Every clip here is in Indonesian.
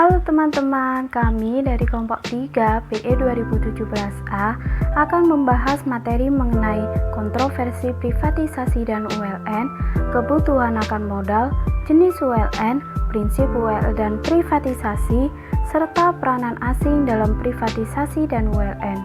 Halo teman-teman, kami dari kelompok 3 PE 2017A akan membahas materi mengenai kontroversi privatisasi dan ULN, kebutuhan akan modal, jenis ULN, prinsip ULN dan privatisasi, serta peranan asing dalam privatisasi dan ULN.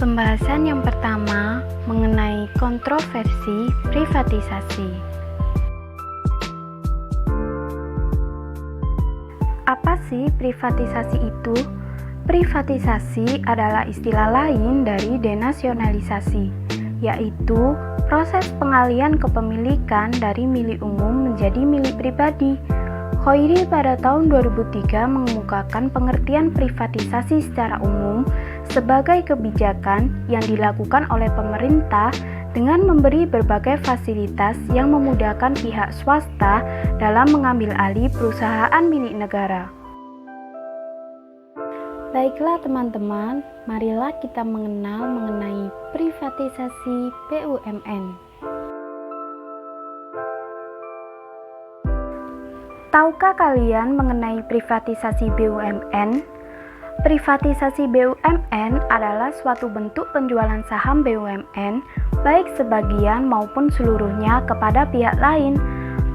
Pembahasan yang pertama mengenai kontroversi privatisasi. Apa sih privatisasi itu? Privatisasi adalah istilah lain dari denasionalisasi, yaitu proses pengalihan kepemilikan dari milik umum menjadi milik pribadi. Khoiri pada tahun 2003 mengemukakan pengertian privatisasi secara umum sebagai kebijakan yang dilakukan oleh pemerintah dengan memberi berbagai fasilitas yang memudahkan pihak swasta dalam mengambil alih perusahaan milik negara. Baiklah teman-teman, marilah kita mengenal mengenai privatisasi BUMN. Tahukah kalian mengenai privatisasi BUMN? Privatisasi BUMN adalah suatu bentuk penjualan saham BUMN, baik sebagian maupun seluruhnya kepada pihak lain.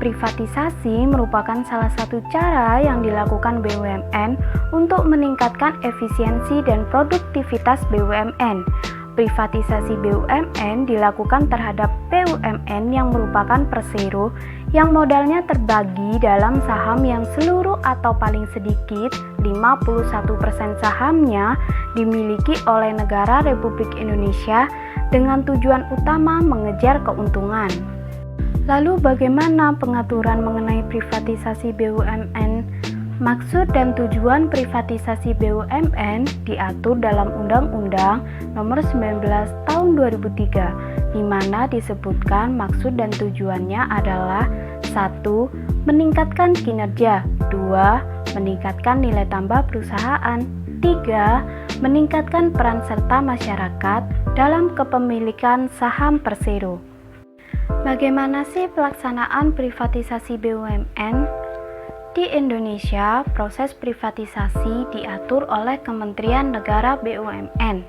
Privatisasi merupakan salah satu cara yang dilakukan BUMN untuk meningkatkan efisiensi dan produktivitas BUMN. Privatisasi BUMN dilakukan terhadap BUMN yang merupakan persero yang modalnya terbagi dalam saham yang seluruh atau paling sedikit 51% sahamnya dimiliki oleh negara Republik Indonesia dengan tujuan utama mengejar keuntungan. Lalu bagaimana pengaturan mengenai privatisasi BUMN? Maksud dan tujuan privatisasi BUMN diatur dalam Undang-Undang Nomor 19 Tahun 2003, di mana disebutkan maksud dan tujuannya adalah 1. Meningkatkan kinerja, 2. Meningkatkan nilai tambah perusahaan, 3. Meningkatkan peran serta masyarakat dalam kepemilikan saham persero. Bagaimana sih pelaksanaan privatisasi BUMN? Di Indonesia, proses privatisasi diatur oleh Kementerian Negara BUMN.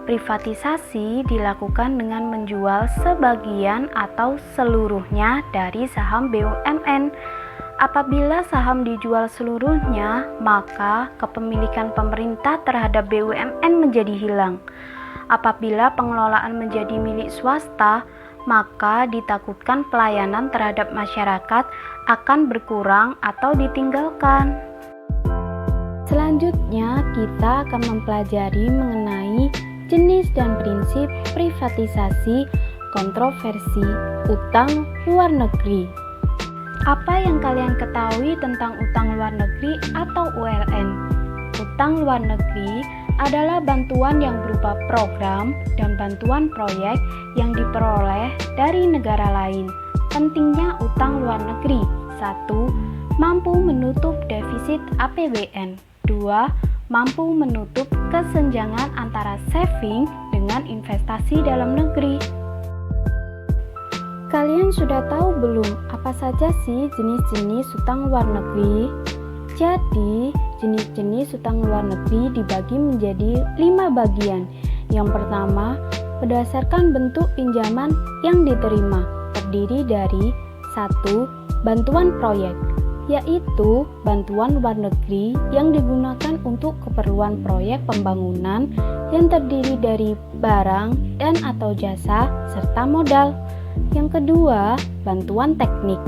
Privatisasi dilakukan dengan menjual sebagian atau seluruhnya dari saham BUMN. Apabila saham dijual seluruhnya, maka kepemilikan pemerintah terhadap BUMN menjadi hilang. Apabila pengelolaan menjadi milik swasta, maka ditakutkan pelayanan terhadap masyarakat akan berkurang atau ditinggalkan. Selanjutnya, kita akan mempelajari mengenai jenis dan prinsip privatisasi kontroversi utang luar negeri. Apa yang kalian ketahui tentang utang luar negeri atau ULN? Utang luar negeri adalah bantuan yang berupa program dan bantuan proyek yang diperoleh dari negara lain. Pentingnya utang luar negeri: 1. Mampu menutup defisit APBN. 2. Mampu menutup kesenjangan antara saving dengan investasi dalam negeri. Kalian sudah tahu belum apa saja sih jenis-jenis utang luar negeri? Jadi, jenis-jenis utang luar negeri dibagi menjadi 5 bagian. Yang pertama, berdasarkan bentuk pinjaman yang diterima, terdiri dari 1. Bantuan proyek, yaitu bantuan luar negeri yang digunakan untuk keperluan proyek pembangunan yang terdiri dari barang dan atau jasa serta modal. Yang kedua, bantuan teknik,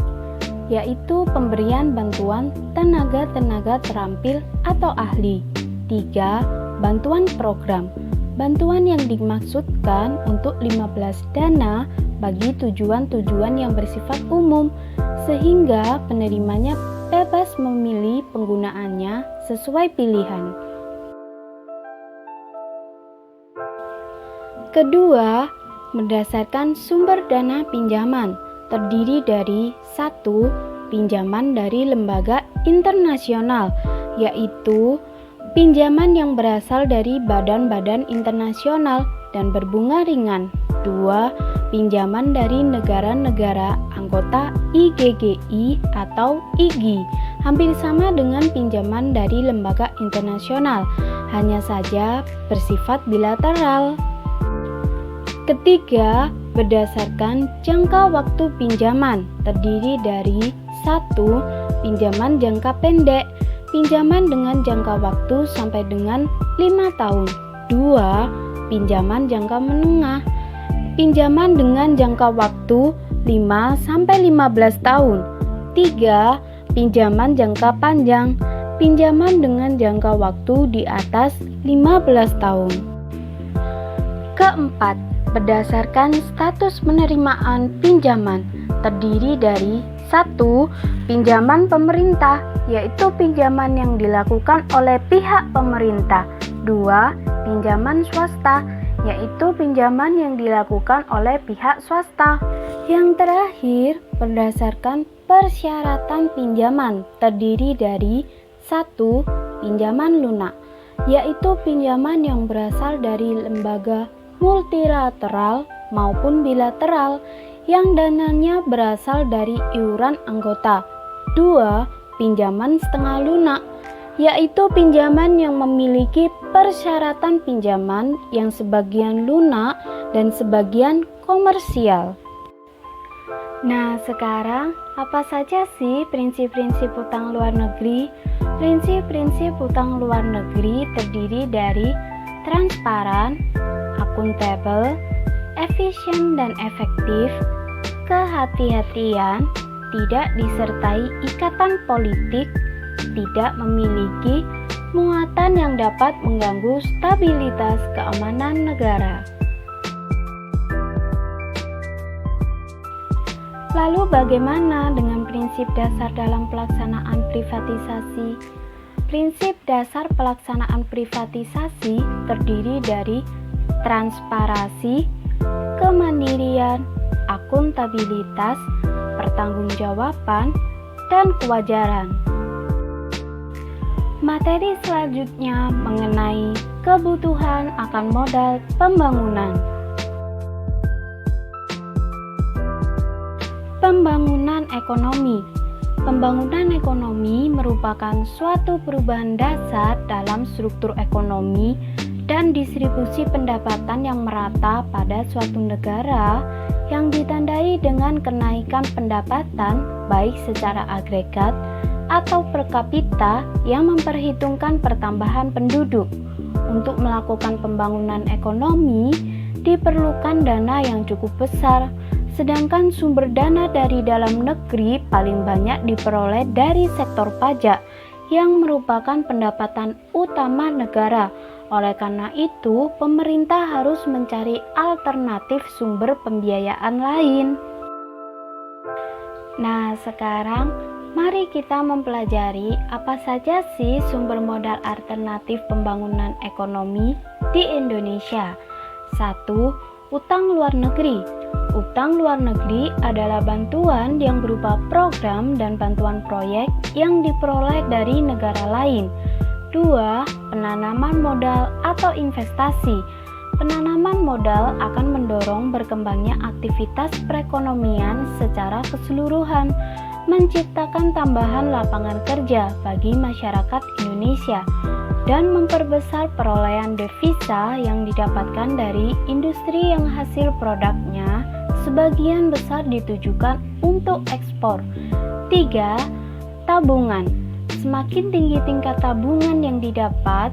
yaitu pemberian bantuan tenaga-tenaga terampil atau ahli. 3. Bantuan program, bantuan yang dimaksudkan untuk 15 dana bagi tujuan-tujuan yang bersifat umum, sehingga penerimanya bebas memilih penggunaannya sesuai pilihan. Kedua, berdasarkan sumber dana pinjaman, terdiri dari 1. Pinjaman dari lembaga internasional, yaitu pinjaman yang berasal dari badan-badan internasional dan berbunga ringan. 2. Pinjaman dari negara-negara anggota IGGI atau IGI, hampir sama dengan pinjaman dari lembaga internasional, hanya saja bersifat bilateral. Ketiga, berdasarkan jangka waktu pinjaman, terdiri dari 1. Pinjaman jangka pendek, pinjaman dengan jangka waktu sampai dengan 5 tahun. 2. Pinjaman jangka menengah, pinjaman dengan jangka waktu 5-15 tahun. 3. Pinjaman jangka panjang, pinjaman dengan jangka waktu di atas 15 tahun. Keempat, berdasarkan status penerimaan pinjaman, terdiri dari 1. Pinjaman pemerintah, yaitu pinjaman yang dilakukan oleh pihak pemerintah. 2. Pinjaman swasta, yaitu pinjaman yang dilakukan oleh pihak swasta. Yang terakhir, berdasarkan persyaratan pinjaman, terdiri dari 1. Pinjaman lunak, yaitu pinjaman yang berasal dari lembaga multilateral maupun bilateral yang dananya berasal dari iuran anggota. 2. Pinjaman setengah lunak, yaitu pinjaman yang memiliki persyaratan pinjaman yang sebagian lunak dan sebagian komersial. Nah, sekarang apa saja sih prinsip-prinsip utang luar negeri? Prinsip-prinsip utang luar negeri terdiri dari transparan, akuntabel, efisien dan efektif, kehati-hatian, tidak disertai ikatan politik, tidak memiliki muatan yang dapat mengganggu stabilitas keamanan negara. Lalu bagaimana dengan prinsip dasar dalam pelaksanaan privatisasi? Prinsip dasar pelaksanaan privatisasi terdiri dari transparansi, kemandirian, akuntabilitas, pertanggungjawaban, dan kewajaran. Materi selanjutnya mengenai kebutuhan akan modal pembangunan. Pembangunan ekonomi. Pembangunan ekonomi merupakan suatu perubahan dasar dalam struktur ekonomi dan distribusi pendapatan yang merata pada suatu negara yang ditandai dengan kenaikan pendapatan baik secara agregat atau per kapita yang memperhitungkan pertambahan penduduk. Untuk melakukan pembangunan ekonomi diperlukan dana yang cukup besar, sedangkan sumber dana dari dalam negeri paling banyak diperoleh dari sektor pajak yang merupakan pendapatan utama negara. Oleh karena itu, pemerintah harus mencari alternatif sumber pembiayaan lain. Nah, sekarang mari kita mempelajari apa saja sih sumber modal alternatif pembangunan ekonomi di Indonesia. 1. Utang luar negeri. Utang luar negeri adalah bantuan yang berupa program dan bantuan proyek yang diperoleh dari negara lain. 2. Penanaman modal atau investasi. Penanaman modal akan mendorong berkembangnya aktivitas perekonomian secara keseluruhan, menciptakan tambahan lapangan kerja bagi masyarakat Indonesia, dan memperbesar perolehan devisa yang didapatkan dari industri yang hasil produknya sebagian besar ditujukan untuk ekspor. 3. Tabungan. Semakin tinggi tingkat tabungan yang didapat,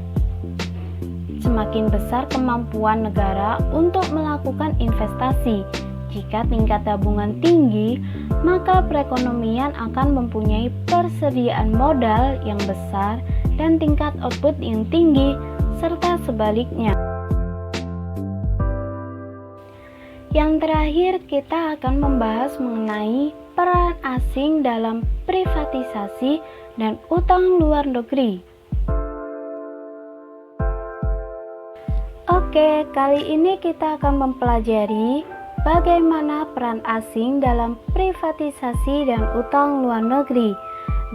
semakin besar kemampuan negara untuk melakukan investasi. Jika tingkat tabungan tinggi, maka perekonomian akan mempunyai persediaan modal yang besar dan tingkat output yang tinggi, serta sebaliknya. Yang terakhir, kita akan membahas mengenai peran asing dalam privatisasi dan utang luar negeri. Oke, kali ini kita akan mempelajari bagaimana peran asing dalam privatisasi dan utang luar negeri.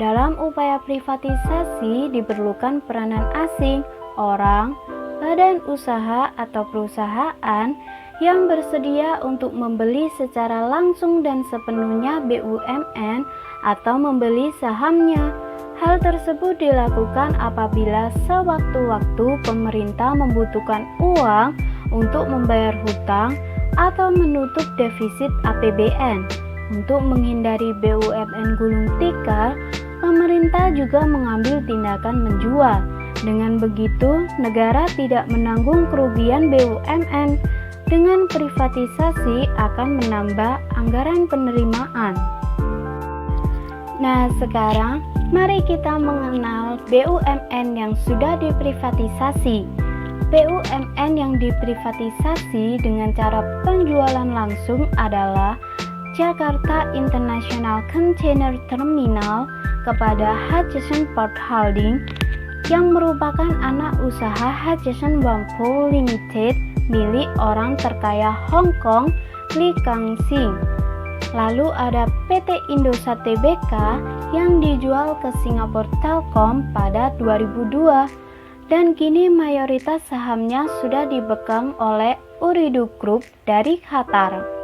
Dalam upaya privatisasi diperlukan peranan asing, orang, badan usaha atau perusahaan yang bersedia untuk membeli secara langsung dan sepenuhnya BUMN atau membeli sahamnya. Hal tersebut dilakukan apabila sewaktu-waktu pemerintah membutuhkan uang untuk membayar hutang atau menutup defisit APBN. Untuk menghindari BUMN gulung tikar, pemerintah juga mengambil tindakan menjual. Dengan begitu, negara tidak menanggung kerugian BUMN. Dengan privatisasi akan menambah anggaran penerimaan. Nah, sekarang mari kita mengenal BUMN yang sudah diprivatisasi. BUMN yang diprivatisasi dengan cara penjualan langsung adalah Jakarta International Container Terminal kepada Hutchison Port Holding yang merupakan anak usaha Hutchison Whampoa Limited milik orang terkaya Hong Kong Lee Kang Sing. Lalu ada PT Indosat Tbk yang dijual ke Singapore Telkom pada 2002 dan kini mayoritas sahamnya sudah dipegang oleh Ooredoo Group dari Qatar.